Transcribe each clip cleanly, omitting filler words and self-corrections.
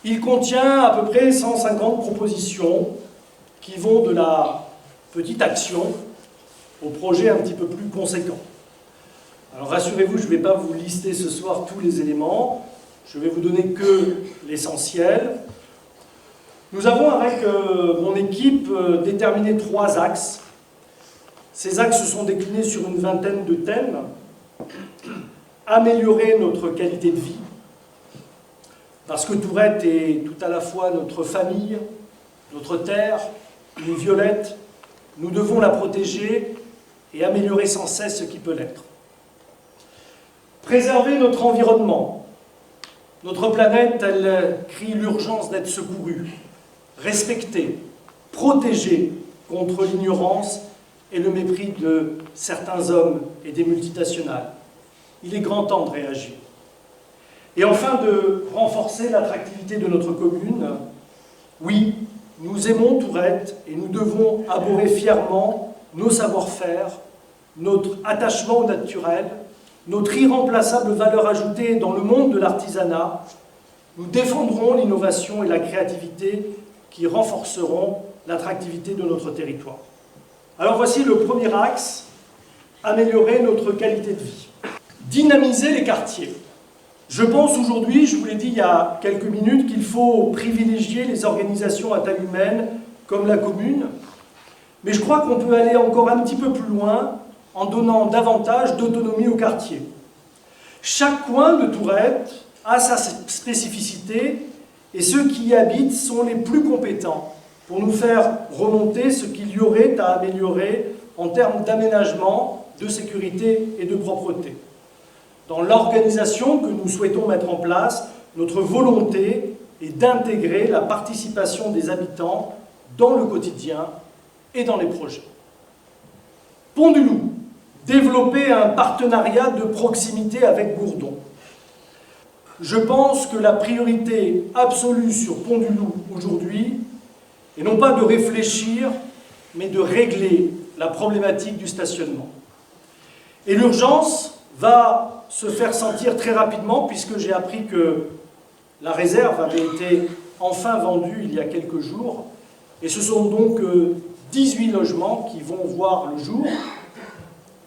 Il contient à peu près 150 propositions qui vont de la petite action au projet un petit peu plus conséquent. Alors rassurez-vous, je ne vais pas vous lister ce soir tous les éléments, je vais vous donner que l'essentiel. Nous avons avec mon équipe déterminé 3 axes. Ces axes se sont déclinés sur une vingtaine de thèmes. Améliorer notre qualité de vie, parce que Tourette est tout à la fois notre famille, notre terre, une violette. Nous devons la protéger et améliorer sans cesse ce qui peut l'être. Préserver notre environnement. Notre planète, elle crie l'urgence d'être secourue, respectée, protégée contre l'ignorance et le mépris de certains hommes et des multinationales. Il est grand temps de réagir. Et enfin, de renforcer l'attractivité de notre commune. Oui, nous aimons Tourette et nous devons arborer fièrement nos savoir-faire, notre attachement au naturel, notre irremplaçable valeur ajoutée dans le monde de l'artisanat. Nous défendrons l'innovation et la créativité qui renforceront l'attractivité de notre territoire. Alors voici le premier axe, améliorer notre qualité de vie. Dynamiser les quartiers. Je pense aujourd'hui, je vous l'ai dit il y a quelques minutes, qu'il faut privilégier les organisations à taille humaine comme la commune, mais je crois qu'on peut aller encore un petit peu plus loin en donnant davantage d'autonomie au quartier. Chaque coin de Tourette a sa spécificité et ceux qui y habitent sont les plus compétents pour nous faire remonter ce qu'il y aurait à améliorer en termes d'aménagement, de sécurité et de propreté. Dans l'organisation que nous souhaitons mettre en place, notre volonté est d'intégrer la participation des habitants dans le quotidien et dans les projets. Pont du Loup, développer un partenariat de proximité avec Gourdon. Je pense que la priorité absolue sur Pont du Loup aujourd'hui est non pas de réfléchir, mais de régler la problématique du stationnement. Et l'urgence va se faire sentir très rapidement, puisque j'ai appris que la réserve avait été enfin vendue il y a quelques jours, et ce sont donc 18 logements qui vont voir le jour.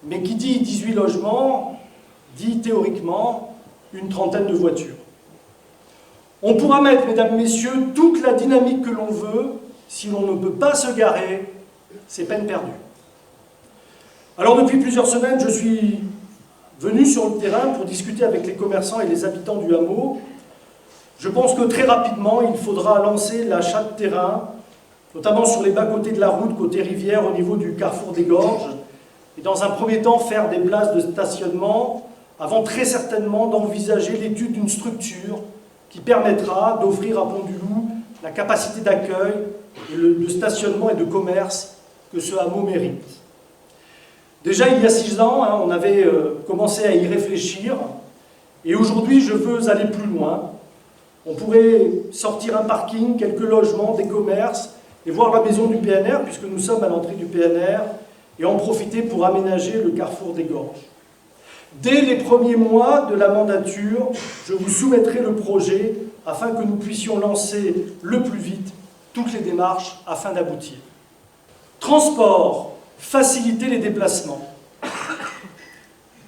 Mais qui dit 18 logements, dit théoriquement une trentaine de voitures. On pourra mettre, mesdames, messieurs, toute la dynamique que l'on veut, si l'on ne peut pas se garer, c'est peine perdue. Alors depuis plusieurs semaines, je suis venu sur le terrain pour discuter avec les commerçants et les habitants du hameau. Je pense que très rapidement, il faudra lancer l'achat de terrain, notamment sur les bas-côtés de la route, côté rivière, au niveau du carrefour des Gorges, et dans un premier temps faire des places de stationnement, avant très certainement d'envisager l'étude d'une structure qui permettra d'offrir à Pont du Loup la capacité d'accueil, de stationnement et de commerce que ce hameau mérite. Déjà il y a 6 ans, on avait commencé à y réfléchir, et aujourd'hui je veux aller plus loin. On pourrait sortir un parking, quelques logements, des commerces, et voir la maison du PNR, puisque nous sommes à l'entrée du PNR, et en profiter pour aménager le carrefour des Gorges. Dès les premiers mois de la mandature, je vous soumettrai le projet afin que nous puissions lancer le plus vite toutes les démarches afin d'aboutir. Transport, faciliter les déplacements.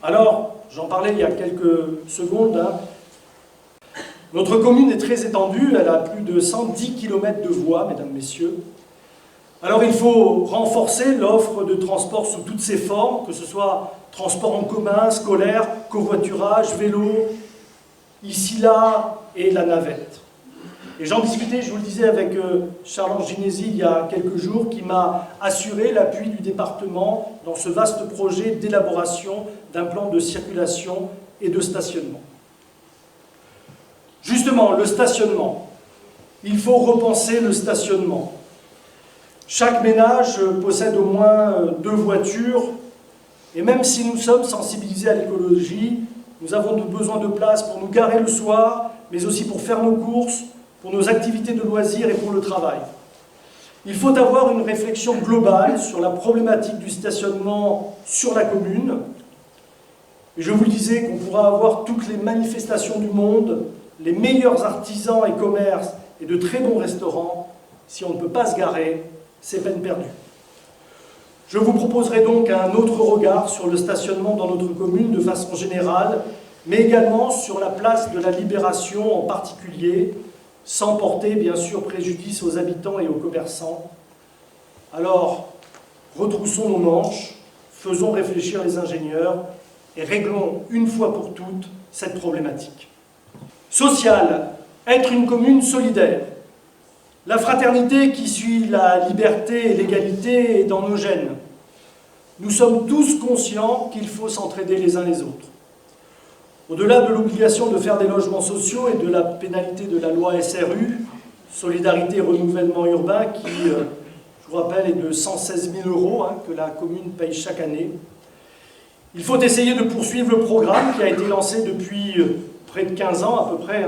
Alors, j'en parlais il y a quelques secondes, Notre commune est très étendue, elle a plus de 110 km de voies, mesdames, messieurs. Alors il faut renforcer l'offre de transport sous toutes ses formes, que ce soit transport en commun, scolaire, covoiturage, vélo, ici, là, et la navette. Et j'en discutais, je vous le disais, avec Charles Ginesi il y a quelques jours, qui m'a assuré l'appui du département dans ce vaste projet d'élaboration d'un plan de circulation et de stationnement. Justement, le stationnement. Il faut repenser le stationnement. Chaque ménage possède au moins 2 voitures, et même si nous sommes sensibilisés à l'écologie, nous avons besoin de place pour nous garer le soir, mais aussi pour faire nos courses, pour nos activités de loisirs et pour le travail. Il faut avoir une réflexion globale sur la problématique du stationnement sur la commune. Et je vous le disais qu'on pourra avoir toutes les manifestations du monde, les meilleurs artisans et commerces et de très bons restaurants, si on ne peut pas se garer, c'est peine perdue. Je vous proposerai donc un autre regard sur le stationnement dans notre commune de façon générale, mais également sur la place de la Libération en particulier, sans porter bien sûr préjudice aux habitants et aux commerçants. Alors, retroussons nos manches, faisons réfléchir les ingénieurs et réglons une fois pour toutes cette problématique. Social, être une commune solidaire. La fraternité qui suit la liberté et l'égalité est dans nos gènes. Nous sommes tous conscients qu'il faut s'entraider les uns les autres. Au-delà de l'obligation de faire des logements sociaux et de la pénalité de la loi SRU, Solidarité et Renouvellement Urbain, qui, je vous rappelle, est de 116 000 € que la commune paye chaque année, il faut essayer de poursuivre le programme qui a été lancé depuis près de 15 ans à peu près.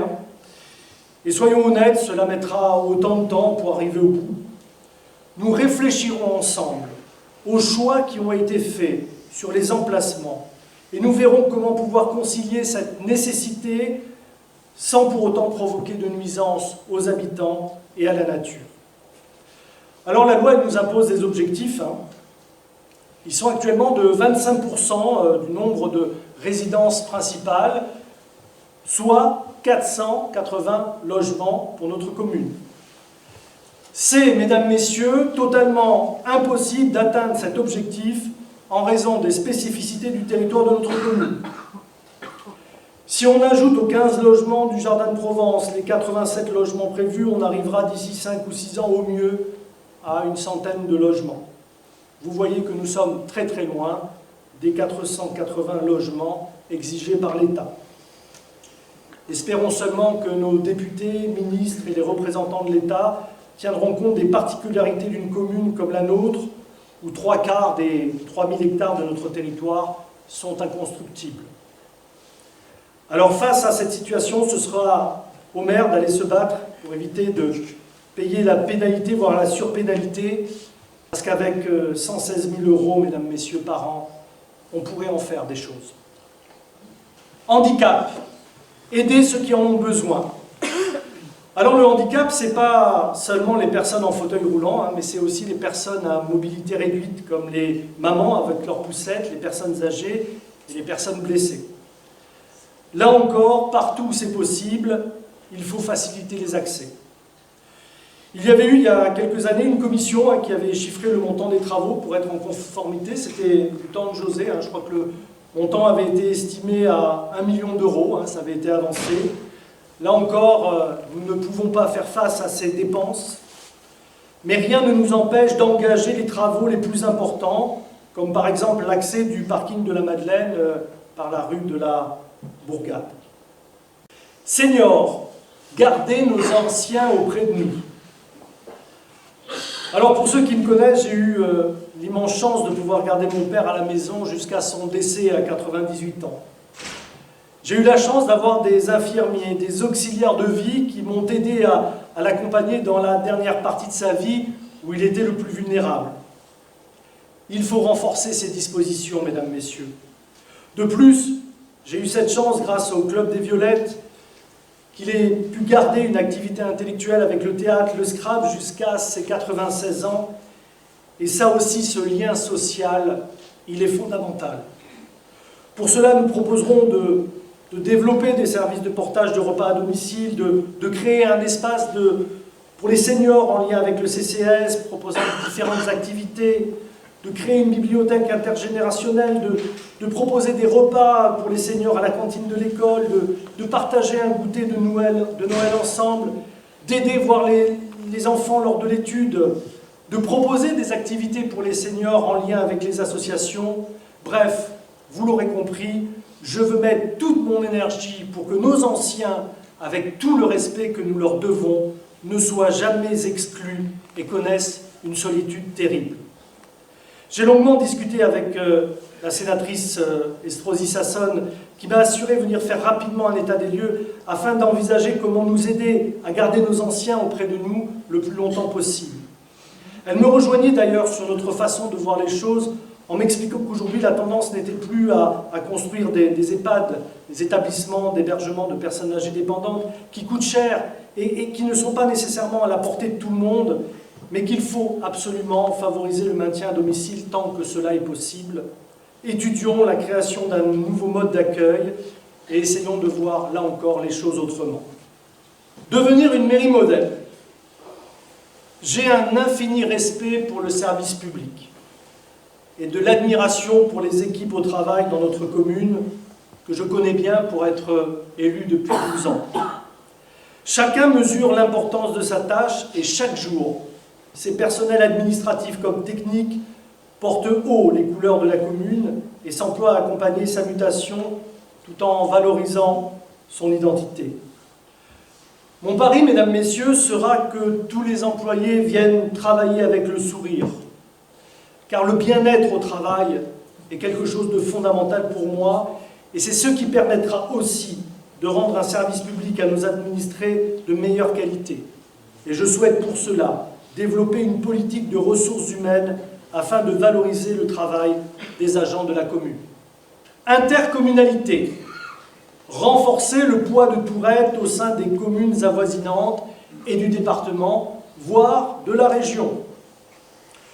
Et soyons honnêtes, cela mettra autant de temps pour arriver au bout. Nous réfléchirons ensemble aux choix qui ont été faits sur les emplacements et nous verrons comment pouvoir concilier cette nécessité sans pour autant provoquer de nuisances aux habitants et à la nature. Alors la loi elle nous impose des objectifs. Ils sont actuellement de 25% du nombre de résidences principales, soit 480 logements pour notre commune. C'est, mesdames, messieurs, totalement impossible d'atteindre cet objectif en raison des spécificités du territoire de notre commune. Si on ajoute aux 15 logements du Jardin de Provence les 87 logements prévus, on arrivera d'ici 5 ou 6 ans au mieux à une centaine de logements. Vous voyez que nous sommes très très loin des 480 logements exigés par l'État. Espérons seulement que nos députés, ministres et les représentants de l'État tiendront compte des particularités d'une commune comme la nôtre, où 3/4 des 3000 hectares de notre territoire sont inconstructibles. Alors face à cette situation, ce sera aux maires d'aller se battre pour éviter de payer la pénalité, voire la surpénalité, parce qu'avec 116 000 €, mesdames, messieurs, par an, on pourrait en faire des choses. Handicap. Aider ceux qui en ont besoin. Alors le handicap, ce n'est pas seulement les personnes en fauteuil roulant, mais c'est aussi les personnes à mobilité réduite, comme les mamans avec leurs poussettes, les personnes âgées et les personnes blessées. Là encore, partout où c'est possible, il faut faciliter les accès. Il y avait eu, il y a quelques années, une commission qui avait chiffré le montant des travaux pour être en conformité. C'était du temps de José, je crois que le montant avait été estimé à 1 million d'euros, ça avait été avancé. Là encore, nous ne pouvons pas faire face à ces dépenses, mais rien ne nous empêche d'engager les travaux les plus importants, comme par exemple l'accès du parking de la Madeleine par la rue de la Bourgade. Seniors, gardez nos anciens auprès de nous. Alors pour ceux qui me connaissent, j'ai eu l'immense chance de pouvoir garder mon père à la maison jusqu'à son décès à 98 ans. J'ai eu la chance d'avoir des infirmiers, des auxiliaires de vie qui m'ont aidé à l'accompagner dans la dernière partie de sa vie où il était le plus vulnérable. Il faut renforcer ces dispositions, mesdames, messieurs. De plus, j'ai eu cette chance grâce au Club des Violettes qu'il ait pu garder une activité intellectuelle avec le théâtre, le Scrabble jusqu'à ses 96 ans. Et ça aussi, ce lien social, il est fondamental. Pour cela, nous proposerons de développer des services de portage de repas à domicile, de créer un espace pour les seniors en lien avec le CCAS, proposant différentes activités, de créer une bibliothèque intergénérationnelle, de proposer des repas pour les seniors à la cantine de l'école, de partager un goûter de Noël ensemble, d'aider voir les enfants lors de l'étude, de proposer des activités pour les seniors en lien avec les associations. Bref, vous l'aurez compris, je veux mettre toute mon énergie pour que nos anciens, avec tout le respect que nous leur devons, ne soient jamais exclus et connaissent une solitude terrible. J'ai longuement discuté avec la sénatrice Estrosi Sassone, qui m'a assuré venir faire rapidement un état des lieux afin d'envisager comment nous aider à garder nos anciens auprès de nous le plus longtemps possible. Elle me rejoignait d'ailleurs sur notre façon de voir les choses en m'expliquant qu'aujourd'hui la tendance n'était plus à construire des EHPAD, des établissements d'hébergement de personnes âgées dépendantes, qui coûtent cher et qui ne sont pas nécessairement à la portée de tout le monde, mais qu'il faut absolument favoriser le maintien à domicile tant que cela est possible. Étudions la création d'un nouveau mode d'accueil et essayons de voir, là encore, les choses autrement. Devenir une mairie modèle. J'ai un infini respect pour le service public et de l'admiration pour les équipes au travail dans notre commune, que je connais bien pour être élu depuis 12 ans. Chacun mesure l'importance de sa tâche et chaque jour, ses personnels administratifs comme techniques portent haut les couleurs de la commune et s'emploient à accompagner sa mutation tout en valorisant son identité. Mon pari, mesdames, messieurs, sera que tous les employés viennent travailler avec le sourire, car le bien-être au travail est quelque chose de fondamental pour moi, et c'est ce qui permettra aussi de rendre un service public à nos administrés de meilleure qualité. Et je souhaite pour cela développer une politique de ressources humaines afin de valoriser le travail des agents de la commune. Intercommunalité. Renforcer le poids de Tourette au sein des communes avoisinantes et du département, voire de la région.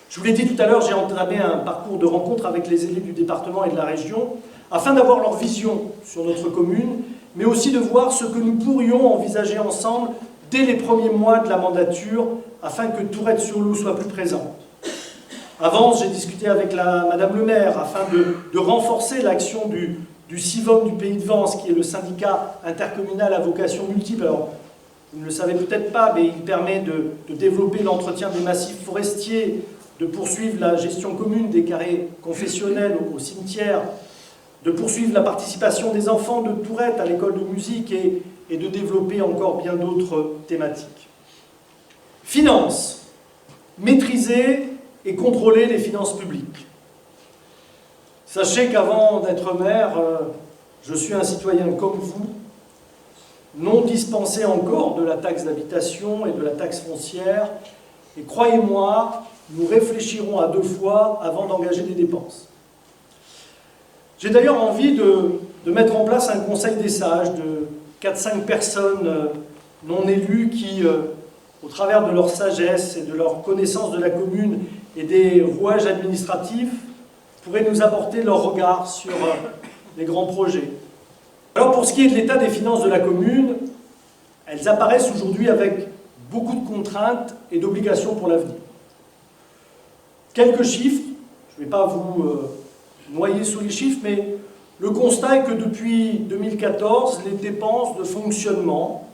Je vous l'ai dit tout à l'heure, j'ai entamé un parcours de rencontre avec les élus du département et de la région afin d'avoir leur vision sur notre commune, mais aussi de voir ce que nous pourrions envisager ensemble dès les premiers mois de la mandature afin que Tourette-sur-Loup soit plus présente. Avant, j'ai discuté avec Madame le maire afin de renforcer l'action du CIVOM du Pays de Vence, qui est le syndicat intercommunal à vocation multiple. Alors, vous ne le savez peut-être pas, mais il permet de développer l'entretien des massifs forestiers, de poursuivre la gestion commune des carrés confessionnels au cimetière, de poursuivre la participation des enfants de Tourette à l'école de musique et de développer encore bien d'autres thématiques. Finances. Maîtriser et contrôler les finances publiques. Sachez qu'avant d'être maire, je suis un citoyen comme vous, non dispensé encore de la taxe d'habitation et de la taxe foncière, et croyez-moi, nous réfléchirons à 2 fois avant d'engager des dépenses. J'ai d'ailleurs envie de mettre en place un conseil des sages de 4-5 personnes non élues qui, au travers de leur sagesse et de leur connaissance de la commune et des rouages administratifs, pourraient nous apporter leur regard sur les grands projets. Alors pour ce qui est de l'état des finances de la commune, elles apparaissent aujourd'hui avec beaucoup de contraintes et d'obligations pour l'avenir. Quelques chiffres, je ne vais pas vous noyer sous les chiffres, mais le constat est que depuis 2014, les dépenses de fonctionnement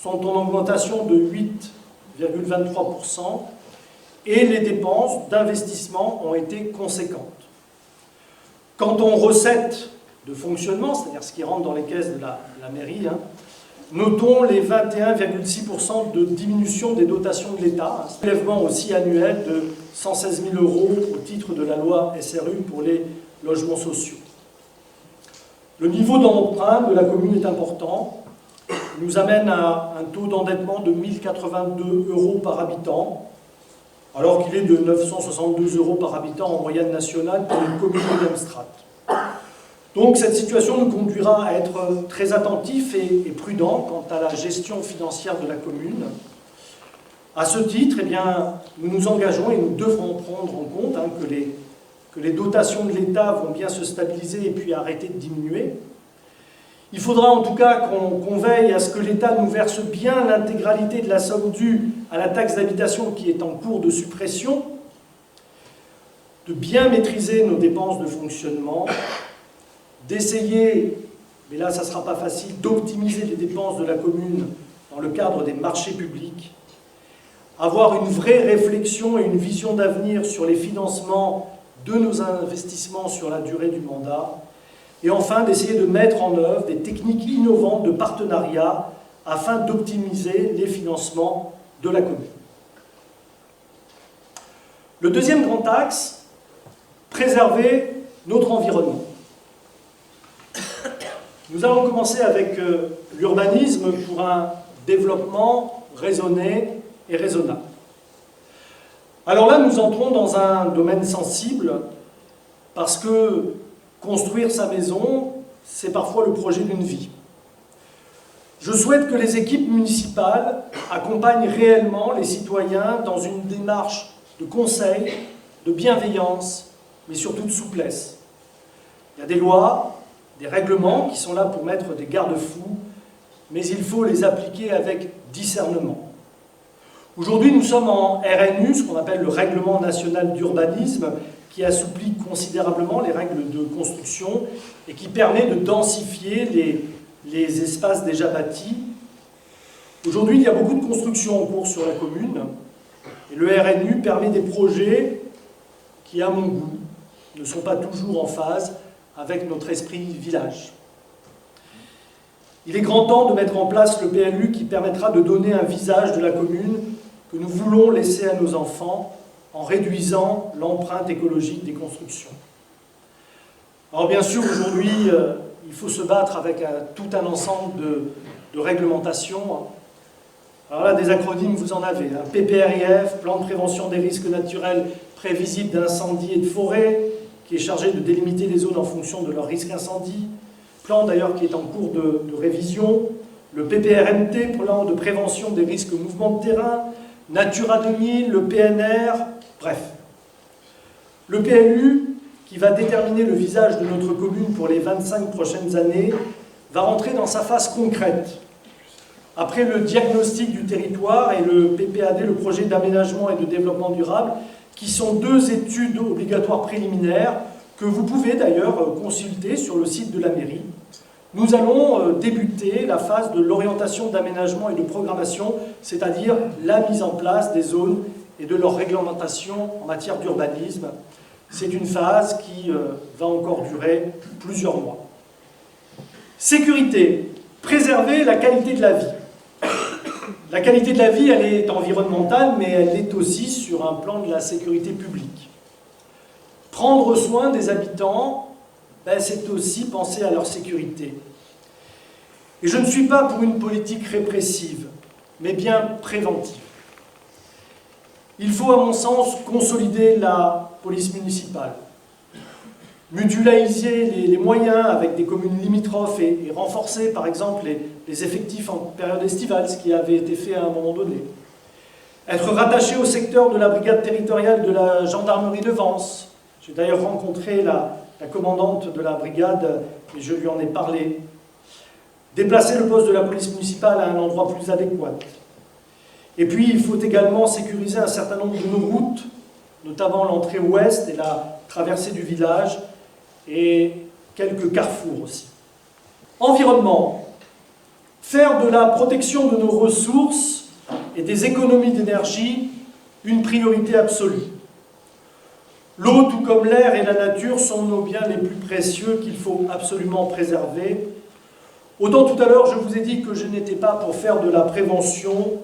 sont en augmentation de 8,23% et les dépenses d'investissement ont été conséquentes. Quant aux recettes de fonctionnement, c'est-à-dire ce qui rentre dans les caisses de la mairie, notons les 21,6% de diminution des dotations de l'État, un soulèvement aussi annuel de 116 000 € au titre de la loi SRU pour les logements sociaux. Le niveau d'emprunt de la commune est important. Il nous amène à un taux d'endettement de 1 082 € par habitant, alors qu'il est de 962 € par habitant en moyenne nationale pour une commune de même strate. Donc cette situation nous conduira à être très attentifs et prudents quant à la gestion financière de la commune. À ce titre, eh bien, nous nous engageons et nous devrons prendre en compte que les dotations de l'État vont bien se stabiliser et puis arrêter de diminuer. Il faudra en tout cas qu'on veille à ce que l'État nous verse bien l'intégralité de la somme due à la taxe d'habitation qui est en cours de suppression, de bien maîtriser nos dépenses de fonctionnement, d'essayer, mais là ça ne sera pas facile, d'optimiser les dépenses de la commune dans le cadre des marchés publics, avoir une vraie réflexion et une vision d'avenir sur les financements de nos investissements sur la durée du mandat, et enfin d'essayer de mettre en œuvre des techniques innovantes de partenariat afin d'optimiser les financements de la commune. Le deuxième grand axe, préserver notre environnement. Nous allons commencer avec l'urbanisme pour un développement raisonné et raisonnable. Alors là, nous entrons dans un domaine sensible parce que construire sa maison, c'est parfois le projet d'une vie. Je souhaite que les équipes municipales accompagnent réellement les citoyens dans une démarche de conseil, de bienveillance, mais surtout de souplesse. Il y a des lois, des règlements qui sont là pour mettre des garde-fous, mais il faut les appliquer avec discernement. Aujourd'hui, nous sommes en RNU, ce qu'on appelle le Règlement national d'urbanisme, qui assouplit considérablement les règles de construction et qui permet de densifier les espaces déjà bâtis. Aujourd'hui, il y a beaucoup de constructions en cours sur la commune, et le RNU permet des projets qui, à mon goût, ne sont pas toujours en phase avec notre esprit village. Il est grand temps de mettre en place le PLU qui permettra de donner un visage de la commune que nous voulons laisser à nos enfants en réduisant l'empreinte écologique des constructions. Alors bien sûr, aujourd'hui, il faut se battre avec tout un ensemble de réglementations. Alors là, des acronymes, vous en avez. PPRIF, Plan de prévention des risques naturels prévisibles d'incendie et de forêt, qui est chargé de délimiter les zones en fonction de leur risque incendie. Plan d'ailleurs qui est en cours de révision. Le PPRMT, Plan de prévention des risques mouvements de terrain. Natura 2000, le PNR, bref. Le PLU, qui va déterminer le visage de notre commune pour les 25 prochaines années, va rentrer dans sa phase concrète. Après le diagnostic du territoire et le PPAD, le projet d'aménagement et de développement durable, qui sont deux études obligatoires préliminaires que vous pouvez d'ailleurs consulter sur le site de la mairie. Nous allons débuter la phase de l'orientation d'aménagement et de programmation, c'est-à-dire la mise en place des zones et de leur réglementation en matière d'urbanisme. C'est une phase qui va encore durer plusieurs mois. Sécurité, préserver la qualité de la vie. La qualité de la vie, elle est environnementale, mais elle est aussi sur un plan de la sécurité publique. Prendre soin des habitants, c'est aussi penser à leur sécurité. Et je ne suis pas pour une politique répressive, mais bien préventive. Il faut, à mon sens, consolider la police municipale, mutualiser les moyens avec des communes limitrophes et renforcer, par exemple, les effectifs en période estivale, ce qui avait été fait à un moment donné. Être rattaché au secteur de la brigade territoriale de la gendarmerie de Vence. J'ai d'ailleurs rencontré la commandante de la brigade et je lui en ai parlé. Déplacer le poste de la police municipale à un endroit plus adéquat. Et puis, il faut également sécuriser un certain nombre de nos routes, notamment l'entrée ouest et la traversée du village, et quelques carrefours aussi. Environnement. Faire de la protection de nos ressources et des économies d'énergie une priorité absolue. L'eau, tout comme l'air et la nature, sont nos biens les plus précieux qu'il faut absolument préserver. Autant tout à l'heure, je vous ai dit que je n'étais pas pour faire de la prévention,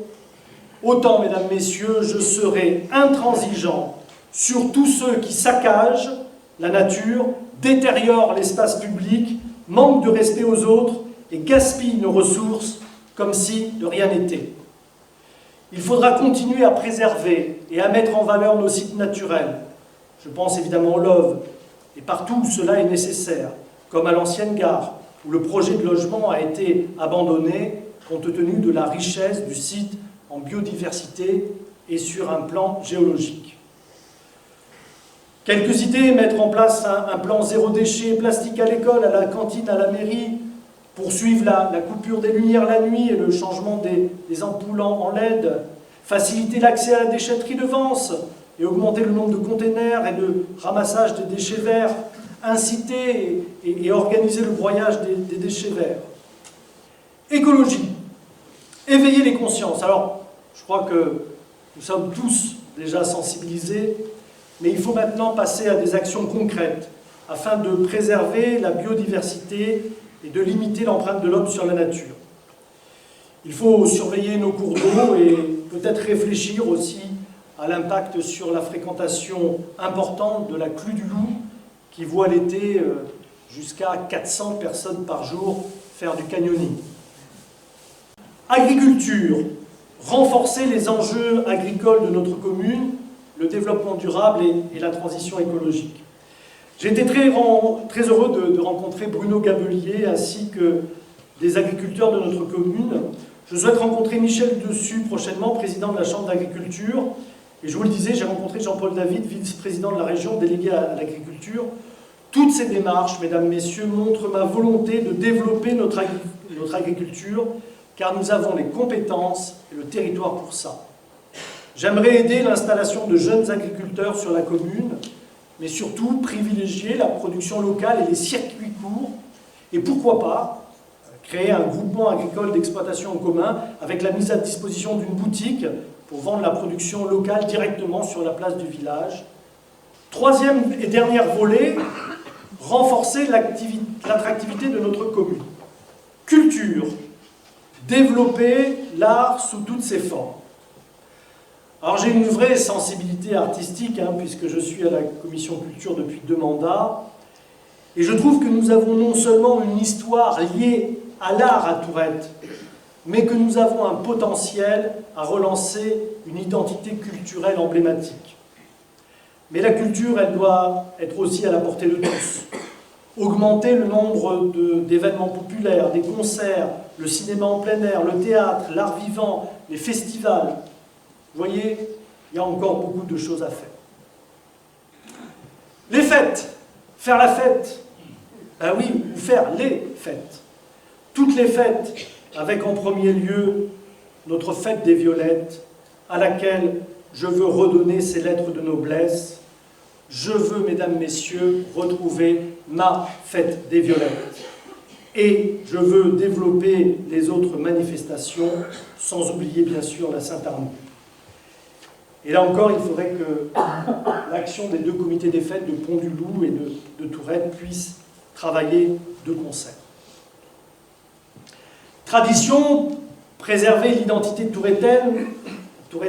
autant, mesdames, messieurs, je serai intransigeant sur tous ceux qui saccagent la nature, détériorent l'espace public, manquent de respect aux autres et gaspillent nos ressources comme si de rien n'était. Il faudra continuer à préserver et à mettre en valeur nos sites naturels. Je pense évidemment au Love, et partout où cela est nécessaire, comme à l'ancienne gare, où le projet de logement a été abandonné compte tenu de la richesse du site en biodiversité et sur un plan géologique. Quelques idées, mettre en place un plan zéro déchet, plastique à l'école, à la cantine, à la mairie, poursuivre la coupure des lumières la nuit et le changement des ampoules en LED, faciliter l'accès à la déchetterie de Vence et augmenter le nombre de containers et de ramassage des déchets verts, inciter et organiser le broyage des déchets verts. Écologie, éveiller les consciences. Alors, je crois que nous sommes tous déjà sensibilisés, mais il faut maintenant passer à des actions concrètes afin de préserver la biodiversité et de limiter l'empreinte de l'homme sur la nature. Il faut surveiller nos cours d'eau et peut-être réfléchir aussi à l'impact sur la fréquentation importante de la Clue du Loup qui voit l'été jusqu'à 400 personnes par jour faire du canyoning. Agriculture, renforcer les enjeux agricoles de notre commune, le développement durable et la transition écologique. J'ai été très heureux de rencontrer Bruno Gabelier ainsi que des agriculteurs de notre commune. Je souhaite rencontrer Michel Dessus prochainement, président de la Chambre d'agriculture. Et je vous le disais, j'ai rencontré Jean-Paul David, vice-président de la région, délégué à l'agriculture. Toutes ces démarches, mesdames, messieurs, montrent ma volonté de développer notre agriculture, car nous avons les compétences et le territoire pour ça. J'aimerais aider l'installation de jeunes agriculteurs sur la commune, mais surtout privilégier la production locale et les circuits courts, et pourquoi pas créer un groupement agricole d'exploitation en commun avec la mise à disposition d'une boutique pour vendre la production locale directement sur la place du village. Troisième et dernier volet, renforcer l'attractivité de notre commune. Culture, développer l'art sous toutes ses formes. Alors j'ai une vraie sensibilité artistique, puisque je suis à la commission culture depuis 2 mandats, et je trouve que nous avons non seulement une histoire liée à l'art à Tourette, mais que nous avons un potentiel à relancer une identité culturelle emblématique. Mais la culture, elle doit être aussi à la portée de tous. Augmenter le nombre d'événements populaires, des concerts, le cinéma en plein air, le théâtre, l'art vivant, les festivals. Vous voyez, il y a encore beaucoup de choses à faire. Les fêtes, faire la fête, ben oui, ou faire les fêtes. Toutes les fêtes, avec en premier lieu notre fête des violettes, à laquelle je veux redonner ses lettres de noblesse. Je veux, mesdames, messieurs, retrouver ma fête des violettes. Et je veux développer les autres manifestations, sans oublier bien sûr la Sainte-Armée. Et là encore, il faudrait que l'action des 2 comités des fêtes de Pont-du-Loup et de Tourette puisse travailler de concert. Tradition, préserver l'identité tourettaine.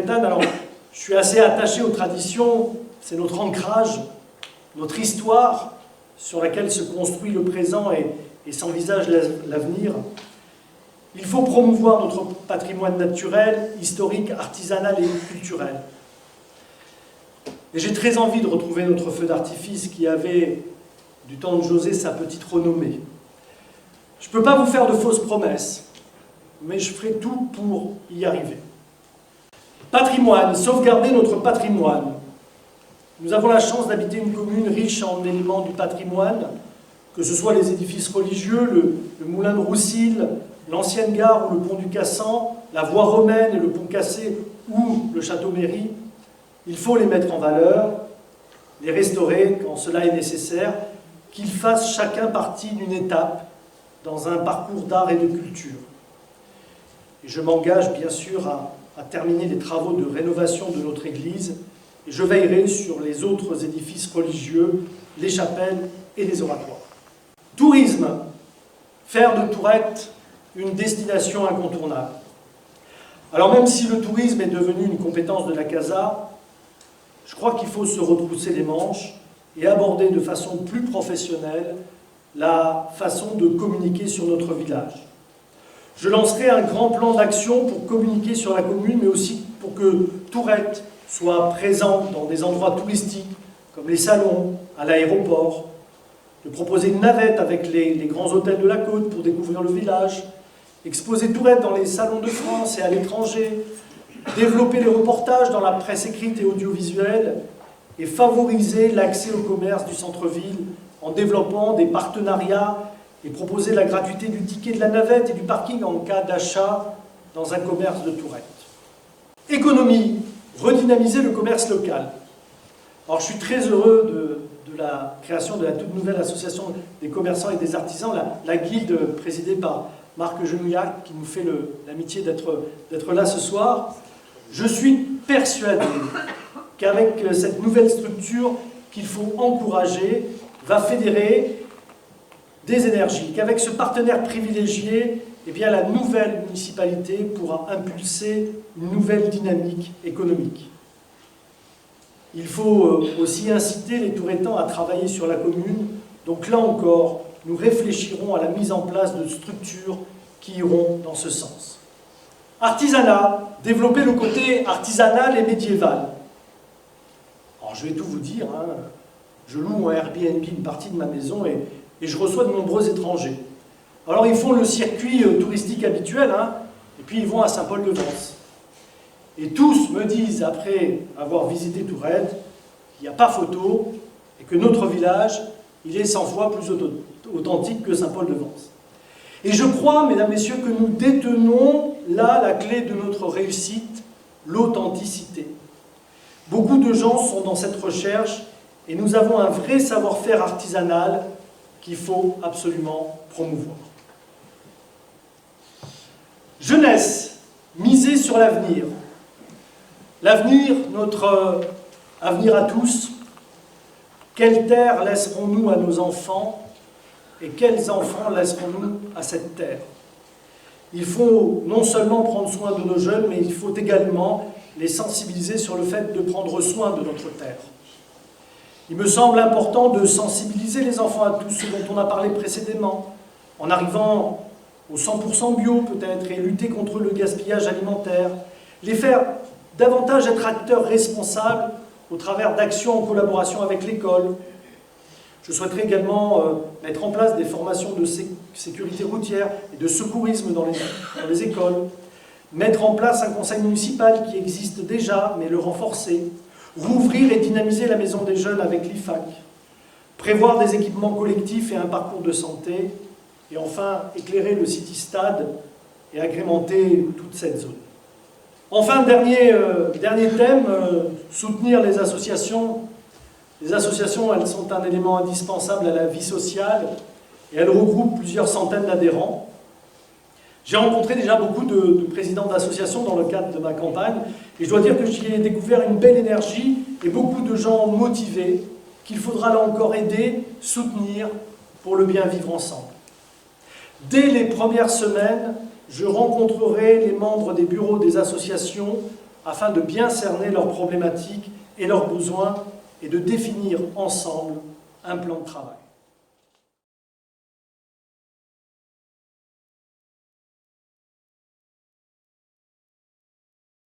Alors, je suis assez attaché aux traditions, c'est notre ancrage, notre histoire sur laquelle se construit le présent et s'envisage l'avenir. Il faut promouvoir notre patrimoine naturel, historique, artisanal et culturel. Et j'ai très envie de retrouver notre feu d'artifice qui avait, du temps de José, sa petite renommée. Je ne peux pas vous faire de fausses promesses, mais je ferai tout pour y arriver. Patrimoine, sauvegarder notre patrimoine. Nous avons la chance d'habiter une commune riche en éléments du patrimoine, que ce soit les édifices religieux, le moulin de Roussil, l'ancienne gare ou le pont du Cassan, la voie romaine et le pont cassé ou le château-mairie. Il faut les mettre en valeur, les restaurer quand cela est nécessaire, qu'ils fassent chacun partie d'une étape dans un parcours d'art et de culture. Et je m'engage bien sûr à terminer les travaux de rénovation de notre église et je veillerai sur les autres édifices religieux, les chapelles et les oratoires. Tourisme, faire de Tourette une destination incontournable. Alors même si le tourisme est devenu une compétence de la CASA, je crois qu'il faut se retrousser les manches et aborder de façon plus professionnelle la façon de communiquer sur notre village. Je lancerai un grand plan d'action pour communiquer sur la commune, mais aussi pour que Tourette soit présente dans des endroits touristiques, comme les salons, à l'aéroport, de proposer une navette avec les grands hôtels de la côte pour découvrir le village, exposer Tourette dans les salons de France et à l'étranger, développer les reportages dans la presse écrite et audiovisuelle, et favoriser l'accès au commerce du centre-ville en développant des partenariats et proposer la gratuité du ticket de la navette et du parking en cas d'achat dans un commerce de Tourette. Économie, redynamiser le commerce local. Alors je suis très heureux de la création de la toute nouvelle association des commerçants et des artisans, la guilde présidée par Marc Genouillac, qui nous fait l'amitié d'être là ce soir. Je suis persuadé qu'avec cette nouvelle structure qu'il faut encourager, va fédérer des énergies, qu'avec ce partenaire privilégié, eh bien, la nouvelle municipalité pourra impulser une nouvelle dynamique économique. Il faut aussi inciter les Tourettans à travailler sur la commune, donc là encore, nous réfléchirons à la mise en place de structures qui iront dans ce sens. Artisanat, développer le côté artisanal et médiéval. Alors je vais tout vous dire, je loue en Airbnb une partie de ma maison et je reçois de nombreux étrangers. Alors ils font le circuit touristique habituel, hein, et puis ils vont à Saint-Paul-de-Vence. Et tous me disent, après avoir visité Tourette, qu'il n'y a pas photo et que notre village, il est 100 fois plus authentique que Saint-Paul-de-Vence. Et je crois, mesdames, messieurs, que nous détenons là la clé de notre réussite, l'authenticité. Beaucoup de gens sont dans cette recherche et nous avons un vrai savoir-faire artisanal qu'il faut absolument promouvoir. Jeunesse, miser sur l'avenir. L'avenir, notre avenir à tous. Quelle terre laisserons-nous à nos enfants et quels enfants laisserons-nous à cette terre? Il faut non seulement prendre soin de nos jeunes, mais il faut également les sensibiliser sur le fait de prendre soin de notre terre. Il me semble important de sensibiliser les enfants à tout ce dont on a parlé précédemment, en arrivant au 100% bio peut-être, et lutter contre le gaspillage alimentaire, les faire davantage être acteurs responsables au travers d'actions en collaboration avec l'école. Je souhaiterais également mettre en place des formations de sécurité routière et de secourisme dans les écoles, mettre en place un conseil municipal qui existe déjà, mais le renforcer, rouvrir et dynamiser la maison des jeunes avec l'IFAC, prévoir des équipements collectifs et un parcours de santé, et enfin éclairer le City Stade et agrémenter toute cette zone. Enfin, dernier thème, soutenir les associations. Les associations, elles sont un élément indispensable à la vie sociale et elles regroupent plusieurs centaines d'adhérents. J'ai rencontré déjà beaucoup de présidents d'associations dans le cadre de ma campagne et je dois dire que j'y ai découvert une belle énergie et beaucoup de gens motivés qu'il faudra là encore aider, soutenir pour le bien vivre ensemble. Dès les premières semaines, je rencontrerai les membres des bureaux des associations afin de bien cerner leurs problématiques et leurs besoins et de définir ensemble un plan de travail.